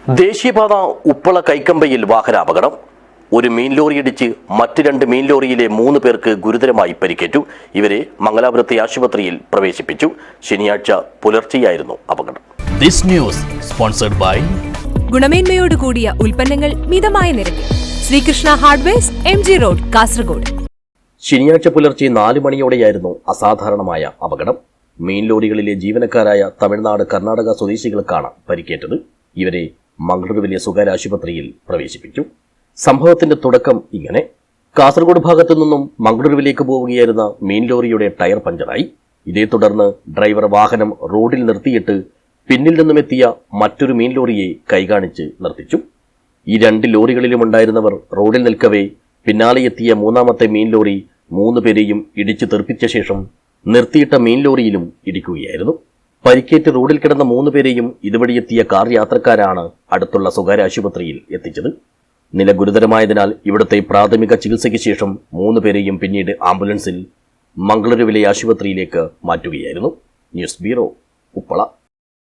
ദേശീയപാത ഉപ്പള കൈക്കമ്പയിൽ വാഹനാപകടം. ഒരു മീൻ ലോറിയിടിച്ച് മറ്റ് 2 മീൻ ലോറിയിലെ 3 പേർക്ക് ഗുരുതരമായി പരിക്കേറ്റു. ഇവരെ മംഗലാപുരത്തെ ആശുപത്രിയിൽ പ്രവേശിപ്പിച്ചു. ശനിയാഴ്ച പുലർച്ചെയായിരുന്നു അപകടം. ദിസ് ന്യൂസ് സ്പോൺസർഡ് ബൈ ഗുണമേന്മയോട് കൂടിയ ഉൽപ്പന്നങ്ങൾ മിതമായ നിരക്കിൽ Sreekrishna hardwares, MG road, Kasaragod. ശനിയാഴ്ച പുലർച്ചെ 4 മണിയോടെയായിരുന്നു അസാധാരണമായ അപകടം. മീൻ ലോറികളിലെ ജീവനക്കാരായ തമിഴ്നാട്, കർണാടക സ്വദേശികൾക്കാണ് പരിക്കേറ്റത്. ഇവരെ മംഗളൂരുവിലെ സ്വകാര്യ ആശുപത്രിയിൽ പ്രവേശിപ്പിച്ചു. സംഭവത്തിന്റെ തുടക്കം ഇങ്ങനെ: കാസർഗോഡ് ഭാഗത്തു നിന്നും മംഗളൂരുവിലേക്ക് പോവുകയായിരുന്ന മീൻ ലോറിയുടെ ടയർ പഞ്ചറായി. ഇതേ തുടർന്ന് ഡ്രൈവർ വാഹനം റോഡിൽ നിർത്തിയിട്ട് പിന്നിൽ നിന്നുമെത്തിയ മറ്റൊരു മീൻ ലോറിയെ കൈകാണിച്ച് നിർത്തിച്ചു. ഈ 2 ലോറികളിലുമുണ്ടായിരുന്നവർ റോഡിൽ നിൽക്കവേ പിന്നാലെ എത്തിയ 3ാമത്തെ മീൻ ലോറി 3 പേരെയും ഇടിച്ചു തെറിപ്പിച്ച ശേഷം നിർത്തിയിട്ട മീൻ ലോറിയിലും ഇടിക്കുകയായിരുന്നു. പരിക്കേറ്റ് റോഡിൽ കിടന്ന 3 പേരെയും ഇതുവഴിയെത്തിയ കാർ യാത്രക്കാരാണ് അടുത്തുള്ള സ്വകാര്യ ആശുപത്രിയിൽ എത്തിച്ചത്. നില ഗുരുതരമായതിനാൽ ഇവിടുത്തെ പ്രാഥമിക ചികിത്സയ്ക്ക് ശേഷം 3 പേരെയും പിന്നീട് ആംബുലൻസിൽ മംഗളൂരുവിലെ ആശുപത്രിയിലേക്ക് മാറ്റുകയായിരുന്നു. News bureau, Uppala.